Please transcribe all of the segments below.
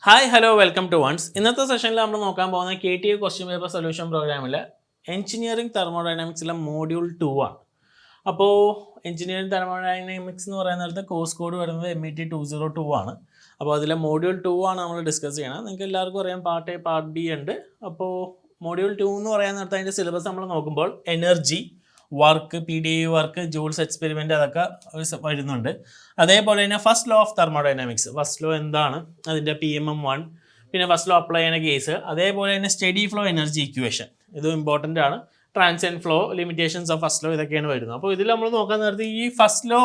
Hi hello welcome to ones. ഇന്നത്തെ സെഷനിൽ നമ്മൾ നോക്കാൻ പോകുന്ന KTA ക്വസ്റ്റ്യൻ പേപ്പർ സൊല്യൂഷൻ പ്രോഗ്രാമിൽ എഞ്ചിനീയറിംഗ് തെർമോഡൈനാമിക്സിലെ മോഡ്യൂൾ 2 ആണ്. അപ്പോൾ എഞ്ചിനീയറിംഗ് തെർമോഡൈനാമിക്സ് എന്ന് പറയുന്നിടത്ത് കോഴ്സ് കോഡ് വരുന്നത് MET 202 ആണ്. അപ്പോൾ അതിലെ മോഡ്യൂൾ 2 ആണ് നമ്മൾ ഡിസ്കസ് ചെയ്യണം. നിങ്ങൾക്ക് എല്ലാവർക്കും അറിയാം പാർട്ട് എ പാർട്ട് ബി ഉണ്ട്. അപ്പോൾ മോഡ്യൂൾ 2 എന്ന് പറയാൻ നേരത്തെ അതിൻ്റെ സിലബസ് നമ്മൾ നോക്കുമ്പോൾ energy work, PDE work, Joule's experiment അതൊക്കെ വരുന്നുണ്ട്. അതേപോലെ തന്നെ first law of thermodynamics, first law എന്താണ്, അതിൻ്റെ PMM1, പിന്നെ ഫസ്റ്റ് ലോ അപ്ലൈ ചെയ്യുന്ന കേസ്, അതേപോലെ തന്നെ സ്റ്റഡി ഫ്ലോ എനർജി ഇക്വേഷൻ, ഇതും ഇമ്പോർട്ടൻ്റ് ആണ്. Transient flow, limitations of first law, ഇതൊക്കെയാണ് വരുന്നത്. അപ്പോൾ ഇതിൽ നമ്മൾ നോക്കാൻ നേരത്തെ ഈ ഫസ്റ്റ് ലോ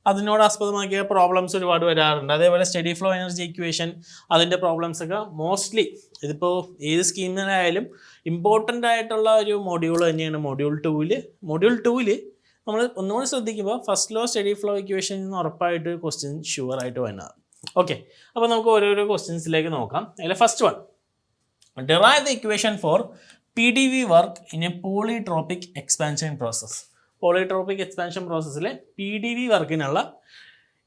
അതിനോട് ആസ്പദമാക്കിയ പ്രോബ്ലംസ് ഒരുപാട് വരാറുണ്ട്. അതേപോലെ സ്റ്റഡി ഫ്ലോ എനർജി ഇക്വേഷൻ, അതിൻ്റെ പ്രോബ്ലംസ് ഒക്കെ മോസ്റ്റ്ലി ഇതിപ്പോൾ ഏത് സ്കീമിലായാലും ഇമ്പോർട്ടൻ്റ് ആയിട്ടുള്ള ഒരു മൊഡ്യൂൾ തന്നെയാണ് മോഡ്യൂൾ 2-ൽ. മോഡ്യൂൾ 2-ൽ നമ്മൾ ഒന്നുകൂടി ശ്രദ്ധിക്കുമ്പോൾ first law steady flow equation നിന്ന് ഉറപ്പായിട്ട് ക്വസ്റ്റ്യൻ ഷുവറായിട്ട് വരുന്നതാണ്. ഓക്കെ, അപ്പോൾ നമുക്ക് ഓരോരോ ക്വസ്റ്റ്യൻസിലേക്ക് നോക്കാം. അതിൽ first one, derive the equation for PDV work in a polytropic expansion process. Polytropic expansion പ്രോസസ്സിൽ PDV വർക്കിനുള്ള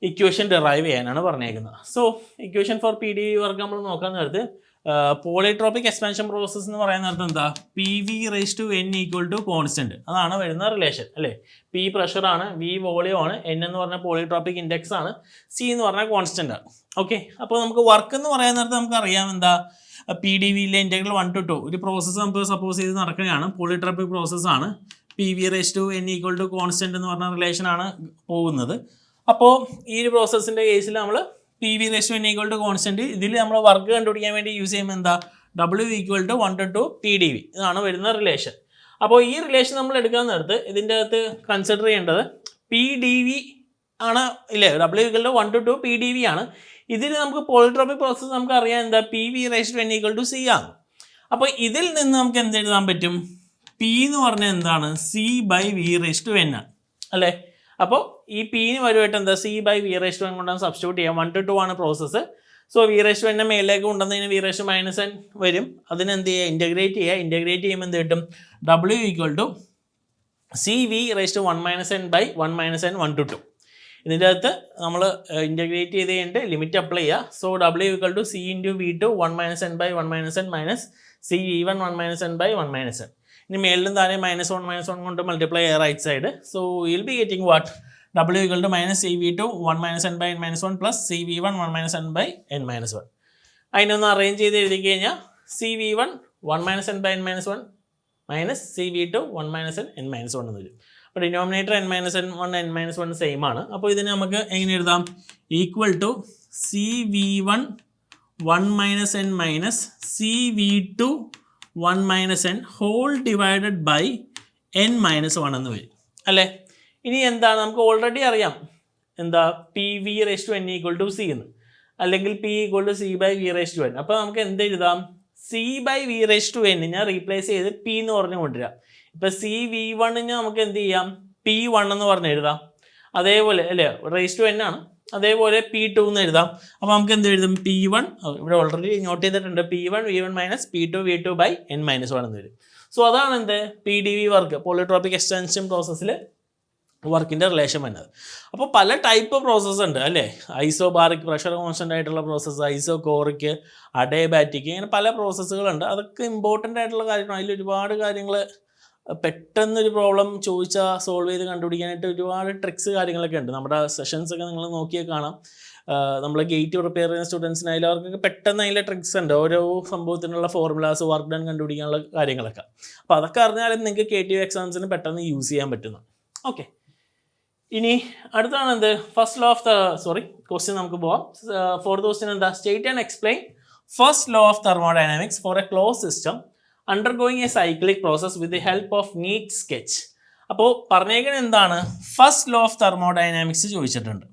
ഇക്വേഷൻ ഡിറൈവ് ചെയ്യാനാണ് പറഞ്ഞേക്കുന്നത്. So equation for PDV work നമ്മൾ നോക്കാൻ നേരത്ത് പോളിട്രോപ്പിക് എക്സ്പാൻഷൻ പ്രോസസ്സ് എന്ന് പറയുന്ന നേരത്ത് എന്താ, PV/N = കോൺസ്റ്റൻറ്റ്, അതാണ് വരുന്ന റിലേഷൻ അല്ലേ. P പ്രഷറാണ്, V വോളിയം ആണ്, N എന്ന് പറഞ്ഞാൽ പോളിട്രോപ്പിക് ഇൻഡെക്സ് ആണ്, C എന്ന് പറഞ്ഞാൽ കോൺസ്റ്റൻ്റ് ആണ്. ഓക്കെ, അപ്പോൾ നമുക്ക് വർക്ക് എന്ന് പറയുന്ന നേരത്ത് നമുക്കറിയാം എന്താ, PDVയിലെ ഇൻ്റഗ്രൽ 1 to 2 ഒരു പ്രോസസ്സ് നമുക്ക് സപ്പോസ് ചെയ്ത് നടക്കുകയാണ്, പോളിട്രോപ്പിക് പ്രോസസ്സാണ്. PV/N = കോൺസ്റ്റൻറ്റ് എന്ന് പറഞ്ഞ റിലേഷനാണ് പോകുന്നത്. അപ്പോൾ ഈ ഒരു പ്രോസസ്സിൻ്റെ കേസിൽ നമ്മൾ PV/N = കോൺസ്റ്റൻറ്റ്, ഇതിൽ നമ്മൾ വർക്ക് കണ്ടുപിടിക്കാൻ വേണ്ടി യൂസ് ചെയ്യുമ്പോൾ എന്താ, W = 1 to 2 PdV, ഇതാണ് വരുന്ന റിലേഷൻ. അപ്പോൾ ഈ റിലേഷൻ നമ്മൾ എടുക്കാൻ നേരത്ത് ഇതിൻ്റെ അകത്ത് കൺസിഡർ ചെയ്യേണ്ടത് PdV ആണ് ഇല്ലേ, W = 1 to 2 PdV ആണ്. ഇതിൽ നമുക്ക് പോളിട്രോപ്പിക് പ്രോസസ്സ് നമുക്ക് അറിയാം എന്താ, PV/N = C ആണ്. അപ്പോൾ ഇതിൽ നിന്ന് നമുക്ക് എന്ത് എഴുതാൻ പറ്റും, P എന്ന് പറഞ്ഞാൽ എന്താണ്, C/V/N ആണ് അല്ലേ. അപ്പോൾ ഈ Pന് വരുമായിട്ട് എന്താ, C/V/N കൊണ്ടാണ് സബ്സ്റ്റിറ്റ്യൂട്ട് ചെയ്യാം. 1 to 2 ആണ് പ്രോസസ്സ്. സോ V/N മേലേക്ക് കൊണ്ടുവന്നതിന് V/-N വരും. അതിനെന്ത് ചെയ്യുക, ഇൻ്റഗ്രേറ്റ് ചെയ്യുക. ഇൻ്റഗ്രേറ്റ് ചെയ്യുമ്പോൾ എന്ത് കിട്ടും, W = CV/1-N/1 - N 1 to 2. ഇതിൻ്റെ അകത്ത് നമ്മൾ ഇൻ്റഗ്രേറ്റ് ചെയ്ത് കഴിഞ്ഞിട്ട് ലിമിറ്റ് അപ്ലൈ ചെയ്യുക. So W = C × V2 1-N/1 - C even 1-N/1 - N. ഇനി മേളിലും താഴെ -1 കൊണ്ട് മൾട്ടിപ്ലൈ ചെയ്യുക right side. So will be getting what, W = -CV2 1-N/1 + CV1 1-N/N - 1. അതിനൊന്ന് അറേഞ്ച് ചെയ്ത് എഴുതി കഴിഞ്ഞാൽ CV1 1-N/N - CV2 1-N/N എന്ന് വരും. അപ്പോൾ ഡിനോമിനേറ്റർ N-1 N-1 സെയിം ആണ്. അപ്പോൾ ഇതിന് നമുക്ക് എങ്ങനെ എഴുതാം, equal to CV1 1-N - CV2 1-N whole divided by N-1 എന്ന് വരും അല്ലേ. ഇനി എന്താണ്, നമുക്ക് ഓൾറെഡി അറിയാം എന്താ, PV/N = C എന്ന്, അല്ലെങ്കിൽ P = C/V/N. അപ്പോൾ നമുക്ക് എന്ത് എഴുതാം, C/V/N ഞാൻ റീപ്ലേസ് ചെയ്ത് P എന്ന് പറഞ്ഞു കൊണ്ടുവരാം. ഇപ്പം CV1 നമുക്ക് എന്ത് ചെയ്യാം, P1 എന്ന് പറഞ്ഞ് എഴുതാം. അതേപോലെ അല്ലേ, ⁻⁴ ആണ്. അതേപോലെ P2 എന്ന് എഴുതാം. അപ്പോൾ നമുക്ക് എന്ത് എഴുതും, P1 ഇവിടെ ഓൾറെഡി നോട്ട് ചെയ്തിട്ടുണ്ട്, P1 V1 - P2 V2 N-1 എന്ന് വരും. സോ അതാണ് എന്ത്, PDV വർക്ക്, പോളിട്രോപ്പിക് എക്സ്റ്റൻഷൻ പ്രോസസ്സിൽ വർക്കിൻ്റെ റിലേഷൻ വരുന്നത്. അപ്പോൾ പല ടൈപ്പ് പ്രോസസ്സ് ഉണ്ട് അല്ലേ, ഐസോബാറിക് പ്രഷർ കോൺസ്റ്റൻ്റ് ആയിട്ടുള്ള പ്രോസസ്സ്, ഐസോകോറിക്, അഡേബാറ്റിക്, ഇങ്ങനെ പല പ്രോസസ്സുകളുണ്ട്. അതൊക്കെ ഇമ്പോർട്ടൻ്റ് ആയിട്ടുള്ള കാര്യമാണ്. അതിൽ ഒരുപാട് കാര്യങ്ങൾ പെട്ടെന്നൊരു പ്രോബ്ലം ചോദിച്ചാൽ സോൾവ് ചെയ്ത് കണ്ടുപിടിക്കാനായിട്ട് ഒരുപാട് ട്രിക്സ് കാര്യങ്ങളൊക്കെ ഉണ്ട്. നമ്മുടെ സെഷൻസൊക്കെ നിങ്ങൾ നോക്കിയാൽ കാണാം. നമ്മൾ ഗേറ്റ് പ്രിപ്പയർ ചെയ്യുന്ന സ്റ്റുഡൻസിനായാലും അവർക്കൊക്കെ പെട്ടെന്ന് അതിലെ ട്രിക്സ് ഉണ്ട്, ഓരോ സംഭവത്തിനുള്ള ഫോർമുലാസ്, വർക്ക് ഡൺ കണ്ടുപിടിക്കാനുള്ള കാര്യങ്ങളൊക്കെ. അപ്പോൾ അതൊക്കെ അറിഞ്ഞാലും നിങ്ങൾക്ക് KTA എക്സാംസിന് പെട്ടെന്ന് യൂസ് ചെയ്യാൻ പറ്റുന്നു. ഓക്കെ, ഇനി അടുത്താണ് എന്ത്, ഫസ്റ്റ് ലോ ഓഫ് ക്വസ്റ്റ്യൻ നമുക്ക് പോവാം. ഫോർത്ത് ക്വസ്റ്റ്യൻ എന്താ, state and explain first law of thermodynamics for a close system undergoing a cyclic process with the help of neat sketch. അപ്പോൾ പറഞ്ഞേക്കുന്നത് എന്താണ്, ഫസ്റ്റ് ലോ ഓഫ് തെർമോഡൈനാമിക്സ് ചോദിച്ചിട്ടുണ്ട്,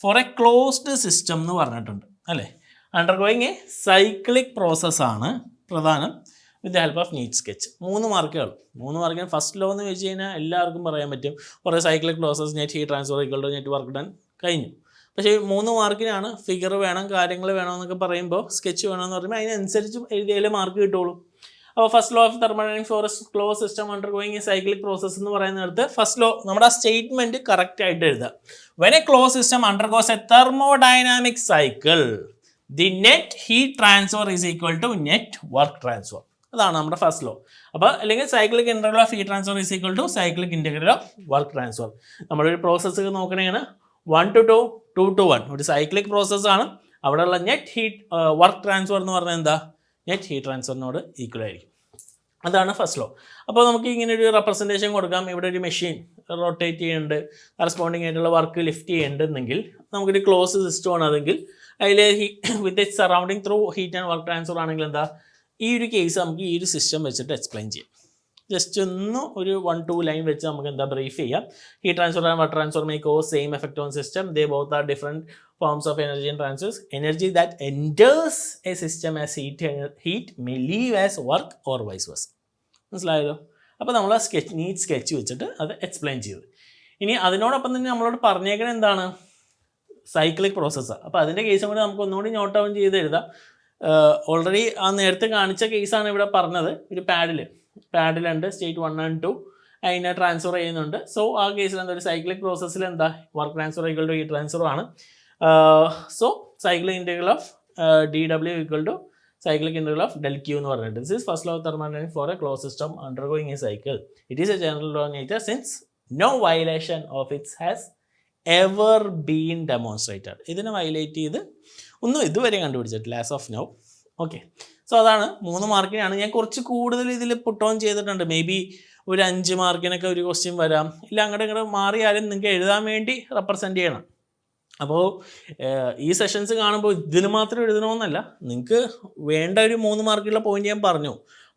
for a closed system എന്ന് പറഞ്ഞിട്ടുണ്ട് അല്ലേ. Undergoing a cyclic പ്രോസസ്സാണ് പ്രധാനം, with the help of neat sketch. 3 മാർക്കുകൾ. 3 മാർക്കിന് ഫസ്റ്റ് ലോ എന്ന് ചോദിച്ചു കഴിഞ്ഞാൽ എല്ലാവർക്കും പറയാൻ പറ്റും, കുറേ cyclic process, net heat transfer = net work done, കഴിഞ്ഞു. പക്ഷേ 3 മാർക്കിനാണ് ഫിഗർ വേണം, കാര്യങ്ങൾ വേണമെന്നൊക്കെ പറയുമ്പോൾ, സ്കെച്ച് വേണമെന്ന് പറയുമ്പോൾ അതിനനുസരിച്ച് എഴുതിയാലേ മാർക്ക് കിട്ടുള്ളൂ. അപ്പോൾ first law of thermodynamics for a close system undergoing a cyclic process എന്ന് പറയുന്ന നേരത്ത് ഫസ്റ്റ് ലോ നമ്മുടെ ആ സ്റ്റേറ്റ്മെൻറ്റ് കറക്റ്റ് ആയിട്ട് എഴുതുക. When a close system undergoes a thermodynamic cycle the net heat transfer is equal to net work transfer. അതാണ് നമ്മുടെ first law. അപ്പോൾ അല്ലെങ്കിൽ cyclic integral of heat transfer is equal to cyclic integral of work transfer. നമ്മളൊരു process നോക്കണമെങ്കിൽ 1 to 2, 2 to 1 ഒരു cyclic പ്രോസസ്സാണ്. അവിടെയുള്ള net heat work transfer എന്ന് പറഞ്ഞാൽ എന്താ, നെറ്റ് ഹീറ്റ് ട്രാൻസ്ഫറിനോട് ഈക്വൽ ആയിരിക്കും. അതാണ് ഫസ്റ്റ് ലോ. അപ്പോൾ നമുക്ക് ഇങ്ങനെ ഒരു റെപ്രസെൻറ്റേഷൻ കൊടുക്കാം. ഇവിടെ ഒരു മെഷീൻ റൊട്ടേറ്റ് ചെയ്യുന്നുണ്ട്, കറസ്പോണ്ടിങ് ആയിട്ടുള്ള വർക്ക് ലിഫ്റ്റ് ചെയ്യുന്നുണ്ടെങ്കിൽ നമുക്കൊരു ക്ലോസ് സിസ്റ്റം ആണ് അതെങ്കിൽ അതിൽ with it surrounding through heat and work transfer ആണെങ്കിൽ എന്താ, ഈ ഒരു കേസ് നമുക്ക് ഈ ഒരു സിസ്റ്റം വെച്ചിട്ട് എക്സ്പ്ലെയിൻ ചെയ്യാം. ജസ്റ്റ് ഒന്ന് ഒരു 1-2 ലൈൻ വെച്ച് നമുക്ക് എന്താ ബ്രീഫ് ചെയ്യാം. Heat transfer and work transfer may cos same effect on system. They both are different forms of energy and transfers. Energy that enters a system as heat may leave as work or vice versa. മനസ്സിലായല്ലോ? അപ്പോൾ നമ്മൾ sketch വെച്ചിട്ട് അത് explain ചെയ്തു. ഇനി അതിനോടൊപ്പം തന്നെ നമ്മളോട് പറഞ്ഞേക്കുന്നത് എന്താണ്, സൈക്ലിക് പ്രോസസ്സാണ്. അപ്പോൾ അതിൻ്റെ കേസും കൂടി നമുക്ക് ഒന്നുകൂടി നോട്ട് ഡൗൺ ചെയ്ത് എഴുതാം. ഓൾറെഡി ആ നേരത്തെ കാണിച്ച കേസാണ് ഇവിടെ പറഞ്ഞത്. ഒരു പാഡിലുണ്ട് സ്റ്റേറ്റ് 1 and 2 അതിനെ ട്രാൻസ്ഫർ ചെയ്യുന്നുണ്ട്. സോ ആ കേസിൽ എന്താ, ഒരു സൈക്ലിക് പ്രോസസ്സിൽ എന്താ work transfer equal to heat transfer ആണ്. So cyclic integral of dW equal to cyclic integral of del Q എന്ന് പറഞ്ഞിട്ട്. This is first law of thermodynamics for a closed system undergoing a cycle. It is a general law of nature since no violation of it has ever been demonstrated. ഇതിനെ violate ചെയ്ത് ഒന്നും ഇതുവരെ കണ്ടുപിടിച്ചിട്ടില്ല as of now. Okay, so അതാണ് 3 മാർക്കിനാണ്. ഞാൻ കുറച്ച് കൂടുതൽ ഇതിൽ പുട്ട് ഓൺ ചെയ്തിട്ടുണ്ട്. മേ ബി ഒരു 5 മാർക്കിനൊക്കെ ഒരു ക്വസ്റ്റ്യൻ വരാം. ഇല്ല അങ്ങോട്ട് മാറിയാലും നിങ്ങൾക്ക് എഴുതാൻ വേണ്ടി റെപ്രസെൻറ്റ് ചെയ്യണം. അപ്പോൾ ഈ സെഷൻസ് കാണുമ്പോൾ ഇതിന് മാത്രം എഴുതണമെന്നല്ല, നിങ്ങൾക്ക് വേണ്ട ഒരു 3 മാർക്കുള്ള പോയിന്റ് ഞാൻ പറഞ്ഞു.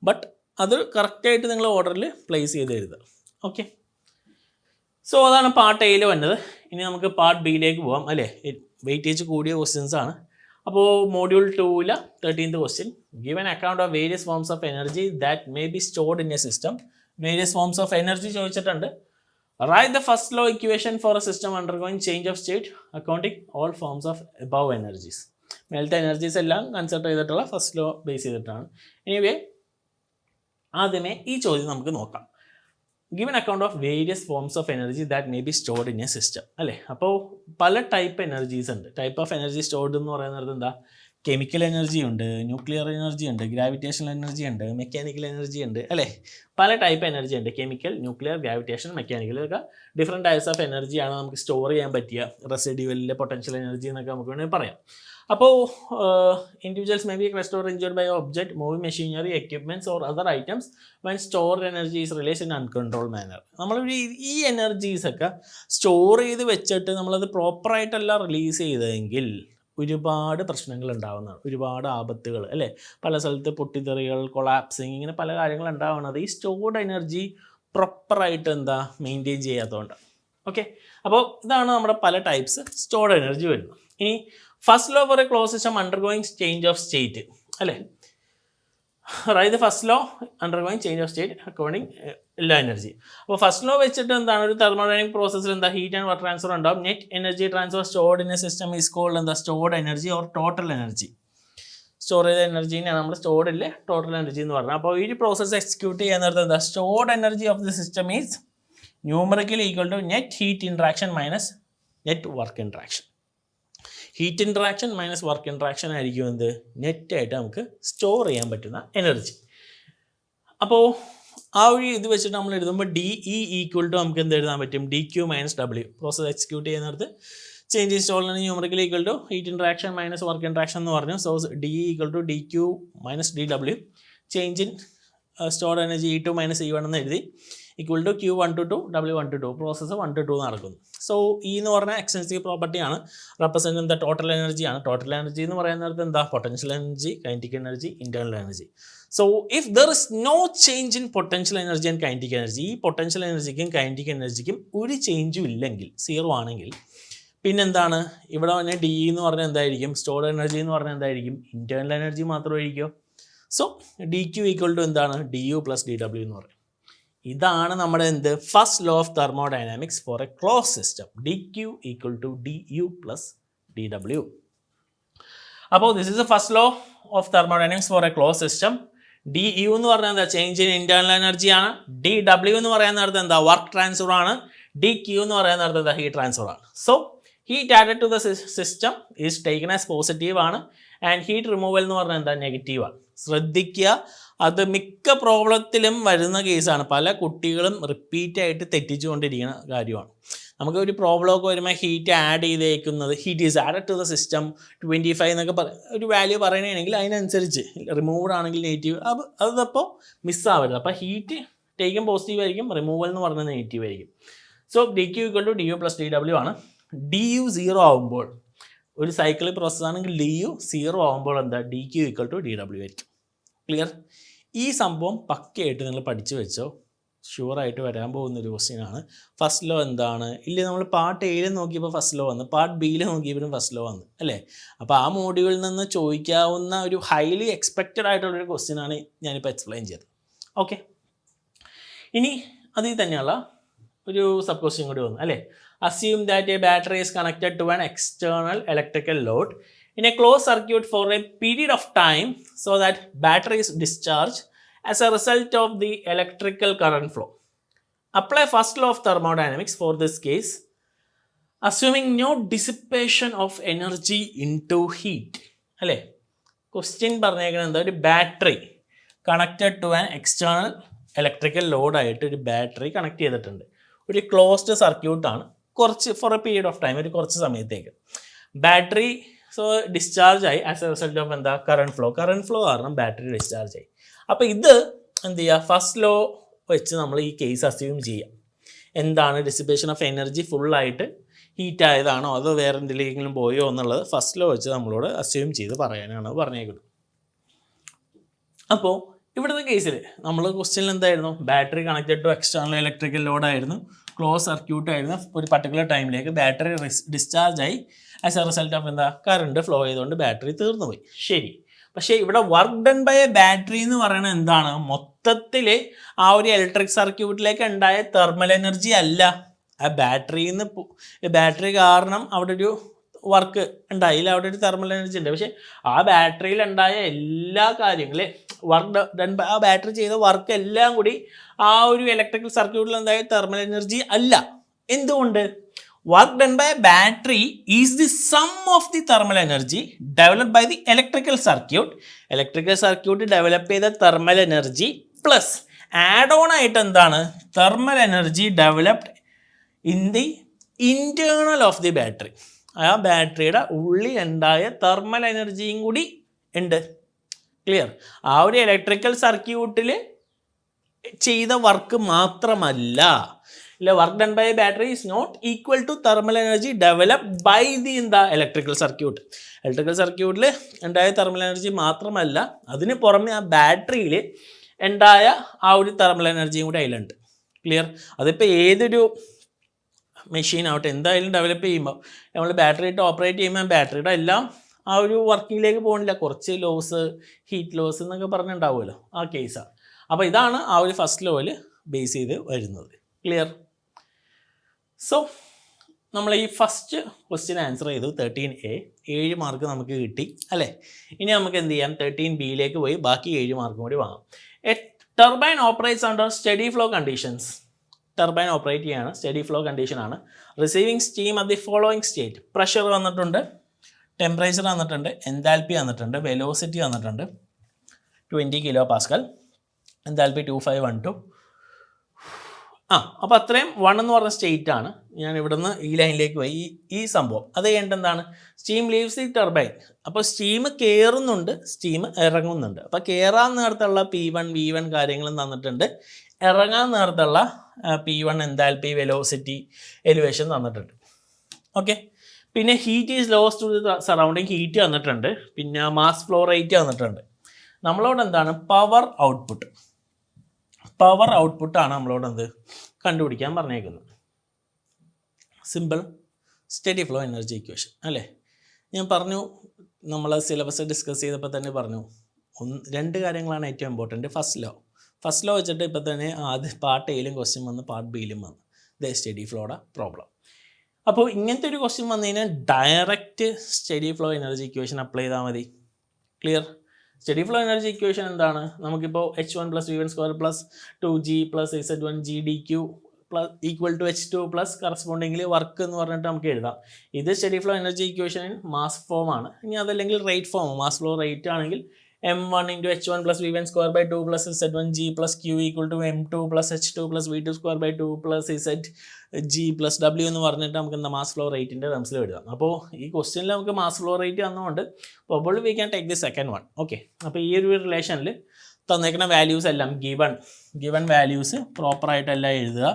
ബട്ട് അത് കറക്റ്റായിട്ട് നിങ്ങൾ ഓർഡറിൽ പ്ലേസ് ചെയ്ത് എഴുതുക. ഓക്കെ, സോ അതാണ് പാർട്ട് എയിൽ വന്നത്. ഇനി നമുക്ക് പാർട്ട് ബിയിലേക്ക് പോകാം അല്ലേ. വെയിറ്റേജ് കൂടിയ ക്വസ്റ്റ്യൻസ് ആണ്. അപ്പോൾ module 2 13th question, give an account of various forms of energy that may be stored in a system. Various forms of energy ചോദിച്ചിട്ടുണ്ട്. Write the first law equation for a system undergoing change of state accounting all forms of above energies. മേലത്തെ energies എല്ലാം consider ചെയ്തിട്ടുള്ള first law base ചെയ്തിട്ടാണ്. Anyway ആദ്യമേ ഈ ചോദ്യം നമുക്ക് നോക്കാം. Given account of various forms of energy that may be stored in a system അല്ലേ. അപ്പോൾ പല ടൈപ്പ് എനർജീസ് ഉണ്ട്. ടൈപ്പ് ഓഫ് എനർജി സ്റ്റോർഡ് എന്ന് പറയുന്നത് എന്താ, കെമിക്കൽ എനർജി ഉണ്ട്, ന്യൂക്ലിയർ എനർജി ഉണ്ട്, ഗ്രാവിറ്റേഷണൽ എനർജി ഉണ്ട്, മെക്കാനിക്കൽ എനർജി ഉണ്ട് അല്ലേ. പല ടൈപ്പ് എനർജി ഉണ്ട്. കെമിക്കൽ, ന്യൂക്ലിയർ, ഗ്രാവിറ്റേഷൻ, മെക്കാനിക്കൽ, ഇതൊക്കെ ഡിഫറെൻറ്റ് ടൈപ്സ് ഓഫ് എനർജിയാണ് നമുക്ക് സ്റ്റോർ ചെയ്യാൻ പറ്റിയ. റെസിഡ്യൂവലിലെ പൊട്ടൻഷ്യൽ എനർജി എന്നൊക്കെ നമുക്ക് വേണമെങ്കിൽ പറയാം. അപ്പോൾ individuals may be crushed or injured by object, moving machinery, equipments or other items when stored energy is released in uncontrol manner. നമ്മൾ ഈ എനർജീസൊക്കെ സ്റ്റോർ ചെയ്ത് വെച്ചിട്ട് നമ്മളത് പ്രോപ്പറായിട്ടല്ല റിലീസ് ചെയ്തതെങ്കിൽ ഒരുപാട് പ്രശ്നങ്ങൾ ഉണ്ടാകുന്നതാണ്, ഒരുപാട് ആപത്തുകൾ അല്ലേ. പല സ്ഥലത്ത് പൊട്ടിത്തെറികൾ, കൊളാപ്സിങ്, ഇങ്ങനെ പല കാര്യങ്ങൾ ഉണ്ടാവുന്നത് ഈ സ്റ്റോർഡ് എനർജി പ്രോപ്പറായിട്ട് എന്താ മെയിൻറ്റെയിൻ ചെയ്യാത്തതുകൊണ്ട്. ഓക്കെ, അപ്പോൾ ഇതാണ് നമ്മുടെ പല ടൈപ്സ് സ്റ്റോർഡ് എനർജി വരുന്നത്. ഇനി first law for a close system undergoing change of state അല്ലേ. Write the first law undergoing change of state according എല്ലാ എനർജി. അപ്പോൾ ഫസ്റ്റ് ലോ വെച്ചിട്ട് എന്താണ്, ഒരു തെർമോഡൈനാമിക് പ്രോസസ്സിൽ എന്താ ഹീറ്റ് ആൻഡ് വർക്ക് ട്രാൻസ്ഫർ ഉണ്ടാവും. Net energy transfer stored in a system is called എന്താ, stored energy or total energy. Store ചെയ്ത എനർജീനെയാണ് നമ്മൾ സ്റ്റോർഡിലെ ടോട്ടൽ എനർജി എന്ന് പറഞ്ഞത്. അപ്പോൾ ഈ പ്രോസസ്സ് എക്സിക്യൂട്ട് ചെയ്യാൻ നേരത്തെ എന്താ, stored energy of the system is numerically equal to net heat interaction minus net work interaction. Heat interaction minus work interaction ആയിരിക്കും എന്ത്, നെറ്റായിട്ട് നമുക്ക് സ്റ്റോർ ചെയ്യാൻ പറ്റുന്ന എനർജി. അപ്പോൾ ആ ഒരു ഇത് വെച്ചിട്ട് നമ്മൾ എഴുതുമ്പോൾ ഡി ഇ ഈക്വൽ ടു നമുക്ക് എന്ത് എഴുതാൻ പറ്റും, ഡി ക്യൂ മൈനസ് ഡബ്ല്യു. പ്രോസസ് എക്സിക്യൂട്ട് ചെയ്യുന്നിടത്ത് change in store numerically equal to heat interaction minus work interaction എന്ന് പറഞ്ഞു. So d equal to d q minus d ഡബ്ല്യു. Change in stored energy e two minus e one എന്ന് എഴുതി equal to q 1 to 2 ഡബ്ല്യു 1 to 2. Process 1 to 2 നടക്കുന്നു. So E എന്ന് പറഞ്ഞാൽ extensive പ്രോപ്പർട്ടിയാണ്, റെപ്രസെൻറ്റ് എന്താ, ടോട്ടൽ എനർജിയാണ്. ടോട്ടൽ എനർജി എന്ന് പറയുന്നത് എന്താ, potential energy, kinetic energy, internal energy. So if there is no change in potential energy and kinetic energy, ഈ പൊട്ടൻഷ്യൽ എനർജിക്കും കൈനറ്റിക് എനർജിക്കും ഒരു ചേഞ്ചും ഇല്ലെങ്കിൽ, 0 ആണെങ്കിൽ, പിന്നെന്താണ് ഇവിടെ തന്നെ ഡി എന്ന് പറഞ്ഞാൽ എന്തായിരിക്കും, സ്റ്റോർഡ് എനർജി എന്ന് പറഞ്ഞാൽ എന്തായിരിക്കും, ഇൻറ്റേർണൽ എനർജി മാത്രമായിരിക്കും. So d q equal to എന്താണ്, ഡി യു പ്ലസ് ഡി ഡബ്ല്യു എന്ന് പറയും. ഇതാണ് നമ്മുടെ എന്ത്, first law of thermodynamics for a close system. D q equal to d u plus d ഡബ്ല്യു. അപ്പോൾ this is a first law of thermodynamics for a close system. D u എന്ന് പറഞ്ഞാൽ എന്താ, ചേഞ്ച് ഇൻ ഇന്റേണൽ എനർജിയാണ്. D ഡബ്ല്യു എന്ന് പറയുന്ന നേരത്തെ എന്താ, വർക്ക് ട്രാൻസ്ഫർ ആണ്. ഡി ക്യു എന്ന് പറയുന്ന നേരത്തെ എന്താ, ഹീറ്റ് ട്രാൻസ്ഫർ ആണ്. So heat added to the system is taken as positive ആണ്, ആൻഡ് ഹീറ്റ് റിമൂവൽ എന്ന് പറഞ്ഞാൽ എന്താ നെഗറ്റീവാണ്. ശ്രദ്ധിക്കുക, അത് മിക്ക പ്രോബ്ലത്തിലും വരുന്ന കേസാണ്. പല കുട്ടികളും റിപ്പീറ്റായിട്ട് തെറ്റിച്ചുകൊണ്ടിരിക്കുന്ന കാര്യമാണ്. നമുക്ക് ഒരു പ്രോബ്ലം ഒക്കെ വരുമ്പോൾ ഹീറ്റ് ആഡ് ചെയ്തേക്കുന്നത് heat is added to the system 25 എന്നൊക്കെ ഒരു വാല്യൂ പറയണമെങ്കിൽ അതിനനുസരിച്ച് റിമൂവ്ഡ് ആണെങ്കിൽ നെഗറ്റീവ്, അതപ്പോൾ മിസ്സാവരുത്. അപ്പോൾ ഹീറ്റ് ടേക്കും പോസിറ്റീവ് ആയിരിക്കും, റിമൂവൽ എന്ന് പറഞ്ഞാൽ നെഗറ്റീവ് ആയിരിക്കും. So d q equal to d u plus d ഡബ്ല്യു ആണ്. ഡി യു 0 ആകുമ്പോൾ, ഒരു സൈക്കിളിക് പ്രോസസ് ആണെങ്കിൽ ഡി യു 0 ആകുമ്പോൾ എന്താ d q equal to d ഡബ്ല്യു ആയിരിക്കും. ക്ലിയർ? ഈ സംഭവം പക്കയായിട്ട് നിങ്ങൾ പഠിച്ചു വെച്ചോ, ഷുവറായിട്ട് വരാൻ പോകുന്നൊരു ക്വസ്റ്റ്യനാണ്. ഫസ്റ്റ് ലോ എന്താണ്? ഇല്ല, നമ്മൾ പാർട്ട് എയിൽ നോക്കിയപ്പോൾ ഫസ്റ്റ് ലോ വന്നു, പാർട്ട് ബിയിൽ നോക്കിയപ്പോഴും ഫസ്റ്റ് ലോ വന്നു അല്ലേ? അപ്പോൾ ആ മോഡ്യൂളിൽ നിന്ന് ചോദിക്കാവുന്ന ഒരു ഹൈലി എക്സ്പെക്റ്റഡ് ആയിട്ടുള്ളൊരു ക്വസ്റ്റ്യനാണ് ഞാനിപ്പോൾ എക്സ്പ്ലെയിൻ ചെയ്തത്. ഓക്കെ, ഇനി അതിൽ തന്നെയുള്ള ഒരു സബ് ക്വസ്റ്റ്യൻ കൂടി വന്നു അല്ലേ? Assume that a battery is connected to an external electrical load in a closed circuit for a period of time so that battery is discharged as a result of the electrical current flow. Apply first law of thermodynamics for this case, assuming no dissipation of energy into heat. അല്ലേ? Question പറഞ്ഞേക്കുന്നത് എന്താ? ഒരു battery connected to an external electrical ലോഡായിട്ട് ഒരു battery connect ചെയ്തിട്ടുണ്ട്. ഒരു closed സർക്യൂട്ടാണ്, കുറച്ച് for a period of time, ഒരു കുറച്ച് സമയത്തേക്ക്. ബാറ്ററി ഡിസ്ചാർജ് ആയി ആസ് എ റിസൾട്ട് ഓഫ് എന്താ? കറണ്ട് ഫ്ലോ കാരണം ബാറ്ററി ഡിസ്ചാർജ് ആയി. അപ്പോൾ ഇത് എന്ത് ചെയ്യുക? ഫസ്റ്റ് ലോ വെച്ച് നമ്മൾ ഈ കേസ് അസ്യൂം ചെയ്യാം. എന്താണ് ഡിസിപ്പേഷൻ ഓഫ് എനർജി? ഫുള്ളായിട്ട് ഹീറ്റ് ആയതാണോ അതോ വേറെ എന്തെങ്കിലും പോയോ എന്നുള്ളത് ഫസ്റ്റ് ലോ വെച്ച് നമ്മളോട് അസ്യൂം ചെയ്ത് പറയാനാണ് പറഞ്ഞേക്കുന്നത്. അപ്പോൾ ഇവിടുത്തെ കേസിൽ നമ്മൾ ക്വസ്റ്റ്യനിൽ എന്തായിരുന്നു? Battery connected to external electrical ലോഡായിരുന്നു, ക്ലോസ് സർക്യൂട്ട് ആയിരുന്നു. ഒരു പർട്ടിക്കുലർ ടൈമിലേക്ക് ബാറ്ററി ഡിസ്ചാർജ് ആയി ആസ് എ റിസൾട്ട് ഓഫ് എന്താ? കറണ്ട് ഫ്ലോ ചെയ്തുകൊണ്ട് ബാറ്ററി തീർന്നു പോയി. ശരി, പക്ഷേ ഇവിടെ work done by a battery എന്ന് പറയുന്നത് എന്താണ്? മൊത്തത്തിൽ ആ ഒരു ഇലക്ട്രിക് സർക്യൂട്ടിലേക്ക് ഉണ്ടായ തെർമൽ എനർജി അല്ല. ആ ബാറ്ററി കാരണം അവിടെ ഒരു വർക്ക് ഉണ്ടായില്ല, അവിടെ ഒരു തെർമൽ എനർജി ഉണ്ട്. പക്ഷേ ആ ബാറ്ററിയിൽ ഉണ്ടായ എല്ലാ കാര്യങ്ങളും വർക്ക് ഡൺ ബൈ ആ ബാറ്ററി ചെയ്ത വർക്ക് എല്ലാം കൂടി ആ ഒരു ഇലക്ട്രിക്കൽ സർക്യൂട്ടിൽ ഉണ്ടായ തെർമൽ എനർജി അല്ല. എന്തുകൊണ്ട്? Work done by a battery is the sum of the thermal energy developed by the electrical circuit. Electrical circuit develop ചെയ്ത thermal energy plus add on ആയിട്ട് എന്താണ്? Thermal energy developed in the internal of the battery. ആ ബാറ്ററിയുടെ ഉള്ളിൽ ഉണ്ടായ thermal എനർജിയും കൂടി ഉണ്ട്. ക്ലിയർ? ആ ഒരു ഇലക്ട്രിക്കൽ സർക്യൂട്ടിൽ ചെയ്ത വർക്ക് മാത്രമല്ല. Work done by a battery is not equal to thermal energy developed by the electrical circuit. Electrical സർക്യൂട്ടിൽ ഉണ്ടായ തെർമൽ എനർജി മാത്രമല്ല, അതിന് പുറമെ ആ ബാറ്ററിയിൽ ഉണ്ടായ ആ ഒരു തെർമൽ എനർജിയും കൂടി അതിലുണ്ട്. ക്ലിയർ? അതിപ്പോൾ ഏതൊരു മെഷീൻ ആവട്ടെ, എന്തായാലും ഡെവലപ്പ് ചെയ്യുമ്പോൾ നമ്മൾ ബാറ്ററി ഇട്ട് ഓപ്പറേറ്റ് ചെയ്യുമ്പോൾ ബാറ്ററിയുടെ എല്ലാം ആ ഒരു വർക്കിങ്ങിലേക്ക് പോകുന്നില്ല, കുറച്ച് ലോസ്, ഹീറ്റ് ലോസ് എന്നൊക്കെ പറഞ്ഞിട്ടുണ്ടാവുമല്ലോ, ആ കേസാണ്. അപ്പോൾ ഇതാണ് ആ ഒരു ഫസ്റ്റ് ലോയിൽ ബേസ് ചെയ്ത് വരുന്നത്. ക്ലിയർ? സോ നമ്മൾ ഈ ഫസ്റ്റ് ക്വസ്റ്റ്യൻ ആൻസർ ചെയ്തു 13A, 7 മാർക്ക് നമുക്ക് കിട്ടി അല്ലേ? ഇനി നമുക്ക് എന്ത് ചെയ്യാം? 13Bയിലേക്ക് പോയി ബാക്കി 7 മാർക്കും കൂടി വാങ്ങാം. A turbine operates under study flow conditions. Turbine operate ചെയ്യാണ്, സ്റ്റഡി ഫ്ലോ കണ്ടീഷനാണ്. Receiving steam at the following state. Pressure വന്നിട്ടുണ്ട്, ടെമ്പറേച്ചർ വന്നിട്ടുണ്ട്, എൻതാൽപ്പി വന്നിട്ടുണ്ട്, വെലോസിറ്റി വന്നിട്ടുണ്ട് 20 kPa, എൻതാൽപ്പി 2512. അപ്പോൾ അത്രയും 1 എന്ന് പറഞ്ഞ സ്റ്റേറ്റ് ആണ്. ഞാൻ ഇവിടുന്ന് ഈ ലൈനിലേക്ക് പോയി ഈ സംഭവം. അത് കഴിഞ്ഞിട്ട് എന്താണ്? Steam leaves the turbine. അപ്പോൾ സ്റ്റീം കയറുന്നുണ്ട്, സ്റ്റീം ഇറങ്ങുന്നുണ്ട്. അപ്പോൾ കയറാൻ നേരത്തുള്ള P1 V1 കാര്യങ്ങളും തന്നിട്ടുണ്ട്, ഇറങ്ങാൻ നേരത്തുള്ള P1 എൻതാൽപ്പി, വെലോസിറ്റി, എലിവേഷൻ തന്നിട്ടുണ്ട്. ഓക്കെ, പിന്നെ heat is loss to the surrounding, heat തന്നിട്ടുണ്ട്. പിന്നെ മാസ് ഫ്ലോ റേറ്റ് തന്നിട്ടുണ്ട്. നമ്മളോട് എന്താണ്? പവർ ഔട്ട്പുട്ടാണ് നമ്മളോട് എന്ത് കണ്ടുപിടിക്കാൻ പറഞ്ഞേക്കുന്നത്. Simple study flow energy equation അല്ലേ? ഞാൻ പറഞ്ഞു, നമ്മൾ സിലബസ് ഡിസ്കസ് ചെയ്തപ്പോൾ തന്നെ പറഞ്ഞു, 2 കാര്യങ്ങളാണ് ഏറ്റവും ഇമ്പോർട്ടൻറ്റ്. ഫസ്റ്റ് ലോ വെച്ചിട്ട് ഇപ്പോൾ തന്നെ ആദ്യം പാർട്ട് എയിലും ക്വസ്റ്റ്യൻ വന്ന്, പാർട്ട് ബിയിലും വന്നു. ദ സ്റ്റഡി ഫ്ലോയുടെ പ്രോബ്ലം. അപ്പോൾ ഇങ്ങനത്തെ ഒരു ക്വസ്റ്റ്യൻ വന്നു കഴിഞ്ഞാൽ direct study flow energy equation apply ചെയ്താൽ മതി. Clear? Study flow energy equation എന്താണ്? നമുക്കിപ്പോൾ H1 + V1² + 2G + Z1 GdQ plus equal to H2 plus കറസ്പോണ്ടിങ്ങിൽ വർക്ക് എന്ന് പറഞ്ഞിട്ട് നമുക്ക് എഴുതാം. ഇത് steady flow energy equation mass form ആണ്. ഇനി അതല്ലെങ്കിൽ rate form, mass flow rate ആണെങ്കിൽ m1 into h1 plus v1 square by 2 plus z1g plus q equal to m2 plus h2 plus v2 square by 2 plus zg plus w എന്ന് പറഞ്ഞിട്ട് നമുക്ക് എന്താ mass flow റേറ്റിൻ്റെ ടേംസിൽ എഴുതാം. അപ്പോൾ ഈ ക്വസ്റ്റ്യനിൽ നമുക്ക് മാസ് ഫ്ലോ റേറ്റ് തന്നുകൊണ്ട് probably we can take the second one. Okay, അപ്പോൾ ഈ ഒരു റിലേഷനിൽ തന്നേക്കുന്ന വാല്യൂസ് എല്ലാം ഗിവൺ വാല്യൂസ് പ്രോപ്പറായിട്ടെല്ലാം എഴുതുക.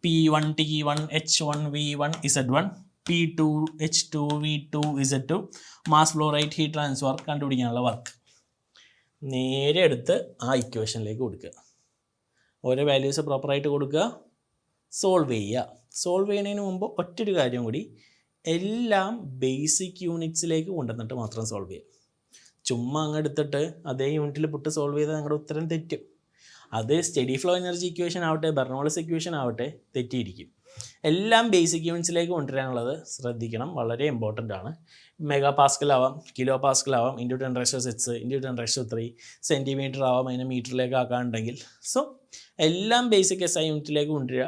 p1 t1 h1 v1 z1 p2 h2 v2 z2 mass flow rate heat transfer കണ്ടുപിടിക്കാനുള്ള വർക്ക് നേരെ എടുത്ത് ആ ഇക്വേഷനിലേക്ക് കൊടുക്കുക. ഓരോ വാല്യൂസ് പ്രോപ്പറായിട്ട് കൊടുക്കുക, സോൾവ് ചെയ്യുക. സോൾവ് ചെയ്യുന്നതിന് മുമ്പ് ഒറ്റൊരു കാര്യം കൂടി, എല്ലാം ബേസിക് യൂണിറ്റ്സിലേക്ക് കൊണ്ടുവന്നിട്ട് മാത്രം സോൾവ് ചെയ്യുക. ചുമ്മാ അങ്ങ് എടുത്തിട്ട് അതേ യൂണിറ്റിൽ പുട്ട് സോൾവ് ചെയ്താൽ നിങ്ങളുടെ ഉത്തരം തെറ്റും. അത് സ്റ്റഡി ഫ്ലോ എനർജി ഇക്വേഷൻ ആവട്ടെ ബെർണോളിസ് ഇക്വേഷൻ ആവട്ടെ തെറ്റിയിരിക്കും. എല്ലാം ബേസിക് യൂണിറ്റ്സിലേക്ക് കൊണ്ടുവരാനുള്ളത് ശ്രദ്ധിക്കണം, വളരെ ഇമ്പോർട്ടൻ്റ് ആണ്. മെഗാ പാസ്കൽ ആവാം, കിലോ പാസ്കൽ ആവാം, ഇൻറ്റു 10⁻6 ഇൻറ്റു 10⁻3 സെൻറ്റിമീറ്റർ ആവാം, അതിനെ മീറ്ററിലേക്ക് ആക്കാനുണ്ടെങ്കിൽ. സോ എല്ലാം ബേസിക് SI യൂണിറ്റിലേക്ക് കൊണ്ടുവരിക.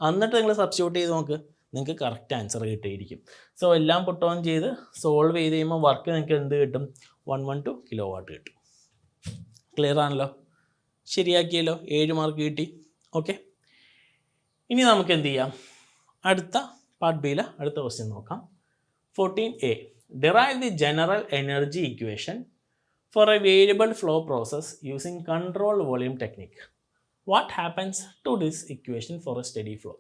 എന്നിട്ട് നിങ്ങൾ സബ്സ്റ്റിറ്റ്യൂട്ട് ചെയ്ത് നോക്ക്, നിങ്ങൾക്ക് കറക്റ്റ് ആൻസർ കിട്ടിയിരിക്കും. സോ എല്ലാം പുട്ട് ഓൺ ചെയ്ത് സോൾവ് ചെയ്ത് കഴിയുമ്പോൾ വർക്ക് നിങ്ങൾക്ക് എന്ത് കിട്ടും? 112 കിലോവാട്ട് കിട്ടും. ക്ലിയർ ആണല്ലോ? ശരിയാക്കിയല്ലോ, 7 മാർക്ക് കിട്ടി. ഓക്കെ, ഇനി നമുക്ക് എന്ത് ചെയ്യാം? അടുത്ത പാർട്ട് ബിയിലെ അടുത്ത ക്വസ്റ്റ്യൻ നോക്കാം. 14A, derive the general energy equation for a variable flow process using control volume technique. What happens to this equation for a steady flow?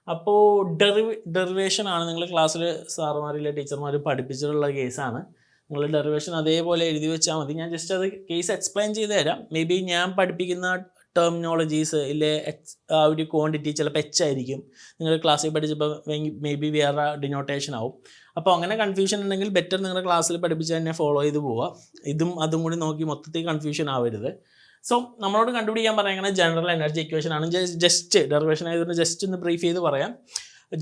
അപ്പോൾ ഡെറിവേഷൻ ആണ്. നിങ്ങൾ ക്ലാസ്സിൽ സാറുമാരിലെ ടീച്ചർമാർ പഠിപ്പിച്ചിട്ടുള്ള കേസാണ്. നിങ്ങൾ ഡെറിവേഷൻ അതേപോലെ എഴുതി വെച്ചാൽ മതി. ഞാൻ ജസ്റ്റ് അത് കേസ് എക്സ്പ്ലെയിൻ ചെയ്ത് തരാം. മേ ബി ഞാൻ പഠിപ്പിക്കുന്ന ടെർമിനോളജീസ് ഇല്ലേ ആ ഒരു ക്വാണ്ടിറ്റി ചിലപ്പോൾ H ആയിരിക്കും, നിങ്ങൾ ക്ലാസ്സിൽ പഠിച്ചപ്പോൾ മേ ബി വേറെ ഡിനോട്ടേഷൻ ആവും. അപ്പോൾ അങ്ങനെ കൺഫ്യൂഷൻ ഉണ്ടെങ്കിൽ ബെറ്റർ നിങ്ങളുടെ ക്ലാസ്സിൽ പഠിപ്പിച്ച് തന്നെ ഫോളോ ചെയ്ത് പോവുക. അതും കൂടി നോക്കി മൊത്തത്തിൽ കൺഫ്യൂഷൻ ആവരുത്. സോ നമ്മളോട് കണ്ടുപിടിക്കാൻ പറയുന്നത് ജനറൽ എനർജി ഇക്വേഷൻ ആണ്. ജസ്റ്റ് ഡെറിവേഷൻ ആയതുകൊണ്ട് ജസ്റ്റ് ഒന്ന് ബ്രീഫ് ചെയ്ത് പറയാം.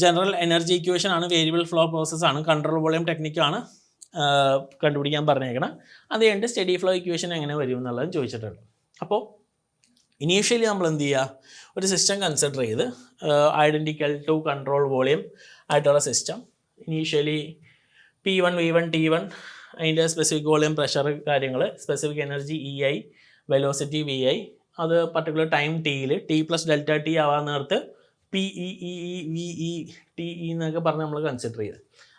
ജനറൽ എനർജി ഇക്വേഷൻ ആണ്, വേരിയബിൾ ഫ്ലോ പ്രോസസ് ആണ്, കൺട്രോൾ വോളിയം ടെക്നിക്കാണ് കണ്ടുപിടിക്കാൻ പറഞ്ഞേക്കണം. അത് കഴിഞ്ഞിട്ട് സ്റ്റഡി ഫ്ലോ ഇക്വേഷൻ എങ്ങനെ വരും എന്നുള്ളത് ചോദിച്ചിട്ടുണ്ട്. അപ്പോൾ ഇനീഷ്യലി നമ്മൾ എന്ത് ചെയ്യുക? ഒരു സിസ്റ്റം കൺസിഡർ ചെയ്ത് ഐഡൻറ്റിക്കൽ ടു കൺട്രോൾ വോളിയം ആയിട്ടുള്ള system. Initially P1 V1 T1 അതിൻ്റെ സ്പെസിഫിക് വോളിയം പ്രഷർ കാര്യങ്ങൾ, specific energy EI, velocity VI, അത് പർട്ടിക്കുലർ ടൈം ടിയിൽ T പ്ലസ് ഡെൽറ്റ ടി ആവാൻ നേരത്ത് PE VE TE എന്നൊക്കെ പറഞ്ഞ് നമ്മൾ കൺസിഡർ ചെയ്ത്.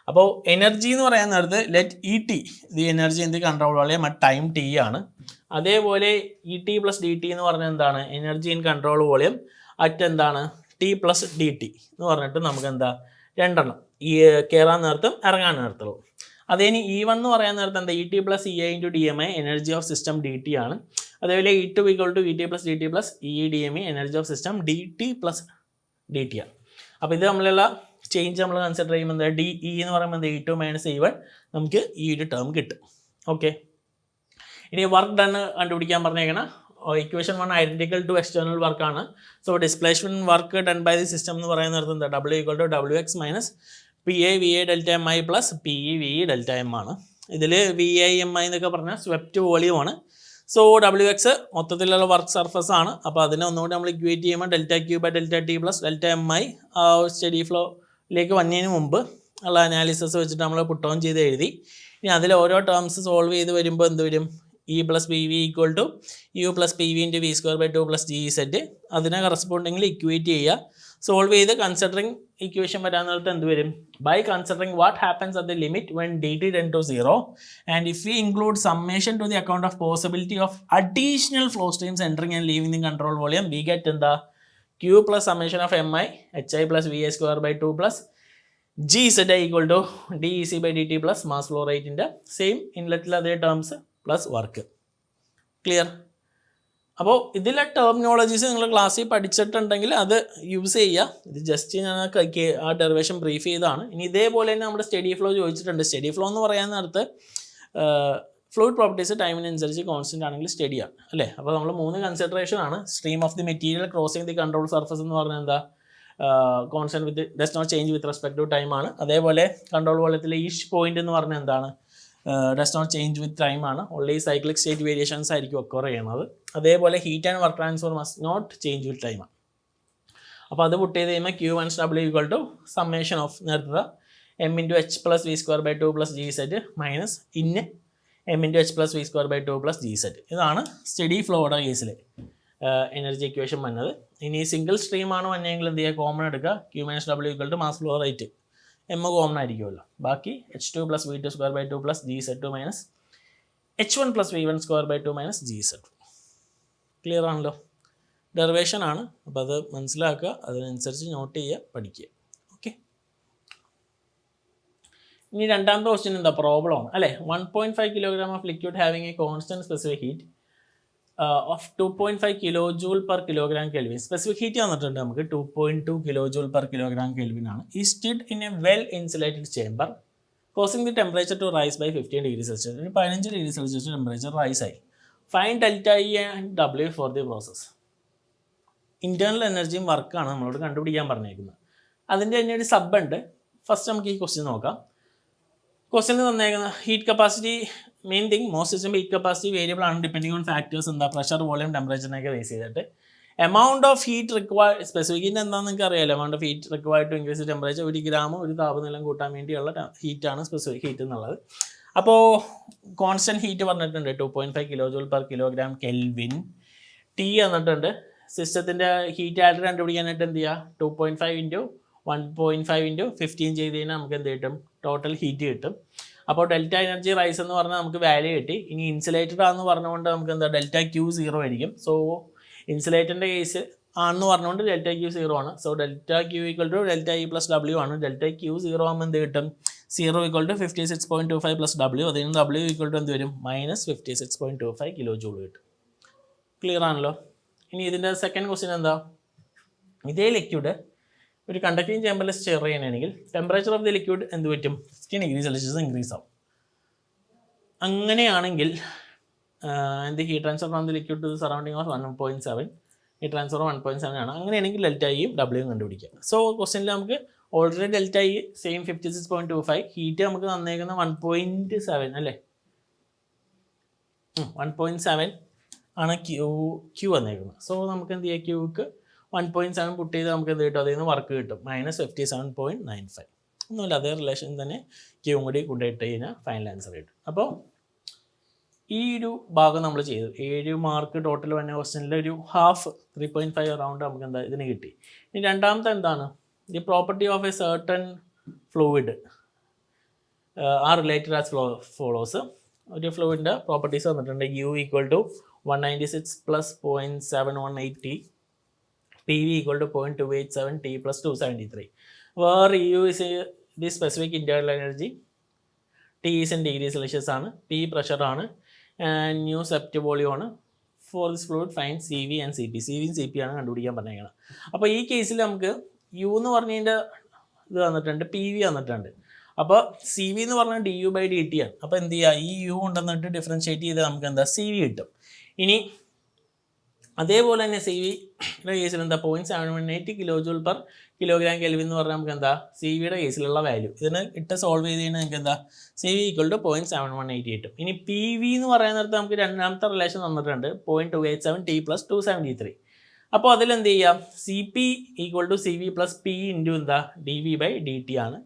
അപ്പോൾ എനർജി എന്ന് പറയാൻ നേരത്ത് ലെറ്റ് ET ദി എനർജി എന്ത് control volume at time T ആണ്. അതേപോലെ ET പ്ലസ് DT എന്ന് പറഞ്ഞാൽ എന്താണ്? Energy in control volume at എന്താണ്? T പ്ലസ് DT എന്ന് പറഞ്ഞിട്ട് നമുക്ക് എന്താ രണ്ടെണ്ണം, ഈ കയറാൻ നേരത്തും ഇറങ്ങാൻ നേരത്തുള്ളൂ. അതേനി E1 എന്ന് പറയാൻ നേരത്ത് എന്താ? ET plus EI into DMI energy of system DT ആണ്. അതേപോലെ E2 equal to ET plus DT plus EDME energy of system DT plus DT ആണ്. അപ്പോൾ ഇത് നമ്മളുള്ള ചേഞ്ച് നമ്മൾ കൺസിഡർ ചെയ്യുമ്പോൾ എന്താ? DE എന്ന് പറയുമ്പോൾ എന്താ? E2 മൈനസ് E1 നമുക്ക് ഈ ഒരു ടേം കിട്ടും. ഓക്കെ, ഇനി വർക്ക് ഡൺ കണ്ടുപിടിക്കാൻ പറഞ്ഞേക്കണം. ഇക്വേഷൻ 1 ഐഡൻറ്റിക്കൽ ടു എക്സ്റ്റേണൽ വർക്കാണ്. So displacement work done by the system എന്ന് പറയുന്ന നേരത്ത് എന്താ? W equal to WX minus PA VA delta MI plus PE VE delta M ആണ്. ഇതിൽ VI MI എന്നൊക്കെ പറഞ്ഞാൽ സ്വെപ്റ്റ് വോളിയം ആണ്. സോ WX മൊത്തത്തിലുള്ള വർക്ക് സർഫസ് ആണ്. അപ്പോൾ അതിനെ ഒന്നുകൂടി നമ്മൾ ഇക്വേറ്റ് ചെയ്യുമ്പോൾ delta Q by delta T plus delta MI ആ സ്റ്റഡി ഫ്ലോയിലേക്ക് വന്നതിന് മുമ്പ് ഉള്ള അനാലിസിസ് വെച്ചിട്ട് നമ്മൾ പുട്ട് ഓൺ ചെയ്ത് എഴുതി. ഇനി അതിൽ ഓരോ ടേംസ് സോൾവ് ചെയ്ത് വരുമ്പോൾ എന്ത് വരും? E plus PV equal to U plus PV into V square by 2 plus GZ. അതിനെ കറസ്പോണ്ടിങ്ങിൽ ഇക്വേറ്റ് ചെയ്യുക. സോൾവ് ചെയ്ത് കൺസിഡറിങ് ഇക്വേഷൻ വരാൻ നേരത്ത് എന്ത് വരും? By considering what happens at the limit when DT tend to 0 and if we include summation to the account of possibility of additional flow streams entering and leaving the control volume we get എന്താ? Q plus summation of MI HI plus VI square by 2 plus GZ equal to DEC by DT plus mass flow റേറ്റിൻ്റെ same ഇൻലെറ്റിൽ അതേ terms plus work. Clear? അപ്പോൾ ഇതിലെ terminologies നിങ്ങൾ ക്ലാസ്സിൽ പഠിച്ചിട്ടുണ്ടെങ്കിൽ അത് യൂസ് ചെയ്യുക. ഇത് ജസ്റ്റ് ഞാൻ ആ ഡെറിവേഷൻ ബ്രീഫ് ചെയ്താണ്. ഇനി ഇതേപോലെ തന്നെ നമ്മുടെ സ്റ്റഡി ഫ്ലോ ചോദിച്ചിട്ടുണ്ട്. സ്റ്റഡി ഫ്ലോ എന്ന് പറയാൻ നേരത്ത് ഫ്ലൂയിഡ് പ്രോപ്പർട്ടീസ് ടൈമിനനുസരിച്ച് കോൺസ്റ്റൻ്റ് ആണെങ്കിൽ സ്റ്റഡിയാണ് അല്ലേ? അപ്പോൾ നമ്മൾ 3 കൺസിഡറേഷൻ ആണ്. Stream of the material crossing the control surface എന്ന് പറഞ്ഞാൽ എന്താ? Constant with does not change with respect to time ആണ്. അതേപോലെ കൺട്രോൾ വോളിയത്തിലെ ഈച്ച് പോയിന്റ് എന്ന് പറഞ്ഞാൽ എന്താണ്? Does not change with time ആണ്. ഓൺലി സൈക്ലിക് സ്റ്റേറ്റ് വേരിയേഷൻസ് ആയിരിക്കും ഒക്കർ ചെയ്യണത്. അതേപോലെ heat and work transfer must not change with time ആണ്. അപ്പോൾ അത് പുട്ട് ചെയ്ത് കഴിയുമ്പോൾ Q minus W equal to summation of നേരത്തെ M into H plus V square by 2 plus G Z minus ഇന്ന് M into H plus V square by 2 plus G Z. ഇതാണ് steady ഫ്ലോയുടെ കേസിൽ എനർജി ഇക്വേഷൻ വന്നത്. ഇനി single stream ആണ് വന്നെങ്കിൽ എന്ത് ചെയ്യുക, കോമൺ എടുക്കുക, Q minus W equal to mass flow rate M common ആയിരിക്കുമല്ലോ. ബാക്കി H two plus V two square by 2 plus G Z two minus H one plus V one square by 2 minus G Z. Clear ആണല്ലോ. Derivation ആണ്, അപ്പോൾ അത് മനസ്സിലാക്കുക, അതിനനുസരിച്ച് not ചെയ്യുക, പഠിക്കുക. ഓക്കെ. ഇനി രണ്ടാമത്തെ ക്വസ്റ്റ്യൻ എന്താ, പ്രോബ്ലം ആണ് അല്ലേ. 1.5 kilogram of liquid having a constant specific heat of 2.5 kilo joule per kilogram kelvin. Specific heat തന്നിട്ടുണ്ട് നമുക്ക് 2.2 kilo joule per kilogram kelvin ആണ്. ഈ stirred in a well insulated chamber causing the temperature to rise by 15 degree Celsius. 15 degree Celsius temperature rise ആയി. Find delta E and W for the process. Internal എനർജിയും വർക്കാണ് നമ്മളോട് കണ്ടുപിടിക്കാൻ പറഞ്ഞേക്കുന്നത്. അതിൻ്റെ തന്നെ ഒരു സബ് ഉണ്ട്. ഫസ്റ്റ് നമുക്ക് ഈ ക്വസ്റ്റ്യൻ നോക്കാം. ക്വസ്റ്റ്യൻ തന്നേക്കുന്ന heat capacity, main thing most system heat capacity variable ആണ് ഡിപ്പെൻഡിങ് ഓൺ ഫാക്ടേഴ്സ് എന്താ, പ്രഷർ, വോളിയം, ടെമ്പറേച്ചറിനൊക്കെ ബേസ് ചെയ്തിട്ട്. Amount of heat required, specific heat എന്താണെന്ന് നിങ്ങൾക്ക് അറിയാമല്ലോ. Amount of heat required to increase temperature, 1 gram ഒരു താപനില കൂട്ടാൻ വേണ്ടിയുള്ള ഹീറ്റാണ് സ്പെസിഫിക് ഹീറ്റ് എന്നുള്ളത്. അപ്പോൾ കോൺസ്റ്റൻറ്റ് ഹീറ്റ് പറഞ്ഞിട്ടുണ്ട് 2.5 kilo joule per kilogram kelvin. T തന്നിട്ടുണ്ട്. സിസ്റ്റത്തിൻ്റെ ഹീറ്റ് ആയിട്ട് കണ്ടുപിടിക്കാനായിട്ട് എന്ത് ചെയ്യുക, 2.5 ഇൻറ്റു 1.5 ഇൻറ്റു 15 ചെയ്ത് കഴിഞ്ഞാൽ നമുക്ക് എന്ത് കിട്ടും, ടോട്ടൽ ഹീറ്റ് കിട്ടും. അപ്പോൾ ഡെൽറ്റ എനർജി റൈസ് എന്ന് പറഞ്ഞാൽ നമുക്ക് വാല്യൂ കിട്ടി. ഇനി ഇൻസുലേറ്റഡ് ആണെന്ന് പറഞ്ഞുകൊണ്ട് നമുക്ക് എന്താ ഡെൽറ്റ ക്യൂ 0 ആയിരിക്കും. സോ ഇൻസുലേറ്ററിൻ്റെ കേസ് ആണെന്ന് പറഞ്ഞുകൊണ്ട് ഡെൽറ്റ ക്യൂ 0 ആണ്. So delta Q equal to delta E plus W ആണ്. ഡെൽറ്റ ക്യൂ 0 ആകുമ്പോൾ എന്ത് കിട്ടും, 0 ഈക്വൽ ടു 56.25 പ്ലസ് ഡബ്ല്യു. അതിന് ഡബ്ല്യു ഈക്വൽ ടു എന്ത് വരും, മൈനസ് 56.25 കിലോ ജൂൾ കിട്ടും. ക്ലിയർ ആണല്ലോ. ഇനി ഇതിൻ്റെ സെക്കൻഡ് ക്വസ്റ്റ്യൻ എന്താ, ഇതേ ലിക്വിഡ് ഒരു കണ്ടക്റ്റിംഗ് ചേമ്പറിൽ സ്റ്റെയർ ചെയ്യാനാണെങ്കിൽ ടെമ്പറേച്ചർ ഓഫ് ദി ലിക്വിഡ് എന്ത് പറ്റും, 15 ഡിഗ്രി സെൽഷ്യസ് ഇൻക്രീസ് ആവും. അങ്ങനെയാണെങ്കിൽ എന്ത് heat transfer from the liquid to the surrounding of 1.7, heat transfer 1.7 ആണ്. അങ്ങനെയാണെങ്കിൽ ഡെൽറ്റ ഇയും ഡബ്ല്യൂയും കണ്ടുപിടിക്കുക. സോ ക്വസ്റ്റ്യനിൽ നമുക്ക് already delta E same 56.25, heat നമുക്ക് തന്നേക്കുന്ന 1.7 അല്ലേ, 1.7 ആണ് ക്യൂ വന്നേക്കുന്നത്. സോ നമുക്ക് എന്ത് ചെയ്യുക, ക്യൂക്ക് 1.7 പുട്ട് ചെയ്ത് നമുക്ക് എന്ത് കിട്ടും, അതിൽ നിന്ന് വർക്ക് കിട്ടും, മൈനസ് 57.95. ഒന്നുമില്ല, അതേ റിലേഷൻ തന്നെ ക്യൂവും കൂടി കൊണ്ടിട്ട് കഴിഞ്ഞാൽ ഫൈനൽ ആൻസർ കിട്ടും. അപ്പോൾ ഈ ഒരു ഭാഗം നമ്മൾ ചെയ്തു. 7 മാർക്ക് ടോട്ടൽ വന്ന ക്വസ്റ്റ്യനിൽ ഒരു ഹാഫ് 3.5 അറൗണ്ട് നമുക്ക് എന്താ ഇതിന് കിട്ടി. ഇനി രണ്ടാമത്തെ എന്താണ്, the property of a certain fluid are related as follows. ഒരു ഫ്ലൂയിഡിൻ്റെ പ്രോപ്പർട്ടീസ് വന്നിട്ടുണ്ട്. U equal to 196 plus 0.718 T, P V equal to 0.287 T plus 273. Where U is the specific internal energy, T is in degree Celsius ആണ്, P പ്രഷറാണ്, and nu സെപ്റ്റ് volume ആണ്. For this fluid find C V and C P. C വിയും C P ആണ് കണ്ടുപിടിക്കാൻ പറഞ്ഞേക്കണം. അപ്പോൾ ഈ കേസിൽ നമുക്ക് യു എന്ന് പറഞ്ഞതിൻ്റെ ഇത് വന്നിട്ടുണ്ട്, പി വി വന്നിട്ടുണ്ട്. അപ്പോൾ സി വി എന്ന് പറഞ്ഞാൽ D U by D T ആണ്. അപ്പോൾ എന്ത് ചെയ്യുക, ഈ യു കൊണ്ടുവന്നിട്ട് ഡിഫറൻഷ്യേറ്റ് ചെയ്ത് നമുക്ക് എന്താ സി വി കിട്ടും. ഇനി അതേപോലെ തന്നെ സി വിയുടെ കേസിൽ എന്താ 0.718 kilo joule per kilogram kelvin എന്ന് പറഞ്ഞാൽ നമുക്ക് എന്താ സി വിയുടെ കേസിലുള്ള വാല്യൂ. ഇതിന് ഇട്ട് സോൾവ് ചെയ്ത് കഴിഞ്ഞാൽ നമുക്ക് എന്താ സി വി ഈക്വൽ ടു 0.718 കിട്ടും. ഇനി പി വി എന്ന് പറയുന്നിടത്ത് നമുക്ക് രണ്ടാമത്തെ റിലേഷൻ തന്നിട്ടുണ്ട് 0.287 ടി പ്ലസ് 273. അപ്പോൾ അതിലെന്ത് ചെയ്യാം, C P equal to C V plus P into എന്താ D V by D T ആണ്.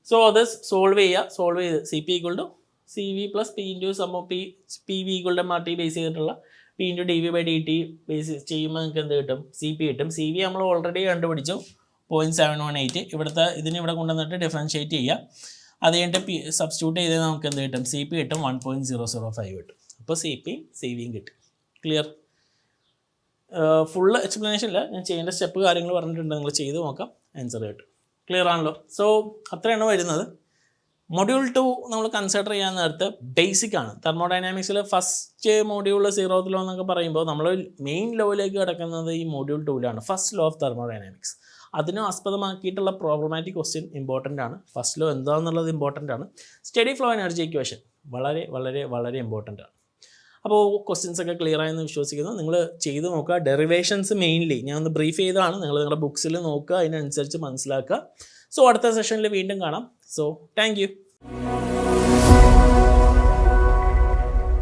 സോ അത് സോൾവ് ചെയ്ത് C P equal to C V plus P into സമോ പി വി ഈക്വൽ ടു മാറ്റി base ചെയ്തിട്ടുള്ള P into D V by D T base ചെയ്യുമ്പോൾ നിങ്ങൾക്ക് എന്ത് കിട്ടും, സി പി കിട്ടും. സി വി നമ്മൾ ഓൾറെഡി കണ്ടുപിടിച്ചു 0.718. ഇവിടെ കൊണ്ടുവന്നിട്ട് ഡിഫറൻഷ്യേറ്റ് ചെയ്യുക. അത് കഴിഞ്ഞിട്ട് സബ്സ്റ്റിറ്റ്യൂട്ട് ചെയ്ത് നമുക്ക് എന്ത് കിട്ടും, സി പി കിട്ടും 1.005 കിട്ടും. അപ്പോൾ സി പിയും സി വിയും കിട്ടും. ക്ലിയർ. ഫുൾ എക്സ്പ്ലനേഷൻ ഇല്ല, ഞാൻ ചെയ്യേണ്ട സ്റ്റെപ്പ് കാര്യങ്ങൾ പറഞ്ഞിട്ടുണ്ട്, നിങ്ങൾ ചെയ്ത് നോക്കാം, ആൻസർ കിട്ടും. ക്ലിയർ ആണല്ലോ. സോ അത്രയാണ് വരുന്നത്. മൊഡ്യൂൾ 2 നമ്മൾ കൺസിഡർ ചെയ്യാൻ നേരത്തെ ബേസിക് ആണ്. തെർമോഡൈനാമിക്സിൽ ഫസ്റ്റ് മൊഡ്യൂൾ 0th ലോ എന്നൊക്കെ പറയുമ്പോൾ നമ്മൾ മെയിൻ ലോയിലേക്ക് കിടക്കുന്നത് ഈ മൊഡ്യൂൾ 2ലാണ്, ഫസ്റ്റ് ലോ ഓഫ് തെർമോഡൈനാമിക്സ്. അതിനെ ആസ്പദമാക്കിയിട്ടുള്ള പ്രോബ്ലമാറ്റിക് ക്വസ്റ്റ്യൻ ഇമ്പോർട്ടൻ്റ് ആണ്. ഫസ്റ്റ് ലോ എന്താണെന്നുള്ളത് ഇമ്പോർട്ടൻ്റ് ആണ്. സ്റ്റഡി ഫ്ലോ എനർജി ഇക്വേഷൻ വളരെ വളരെ വളരെ ഇമ്പോർട്ടൻ്റ് ആണ്. അപ്പോൾ ക്വസ്റ്റ്യൻസ് ഒക്കെ ക്ലിയർ ആയെന്ന് വിശ്വസിക്കുന്നു. നിങ്ങൾ ചെയ്ത് നോക്കുക. ഡെറിവേഷൻസ് മെയിൻലി ഞാൻ ഒന്ന് ബ്രീഫ് ചെയ്തതാണ്, നിങ്ങൾ നിങ്ങളുടെ ബുക്സിൽ നോക്കുക, അതിനനുസരിച്ച് മനസ്സിലാക്കുക. സോ അടുത്ത സെഷനിൽ വീണ്ടും കാണാം. So thank you.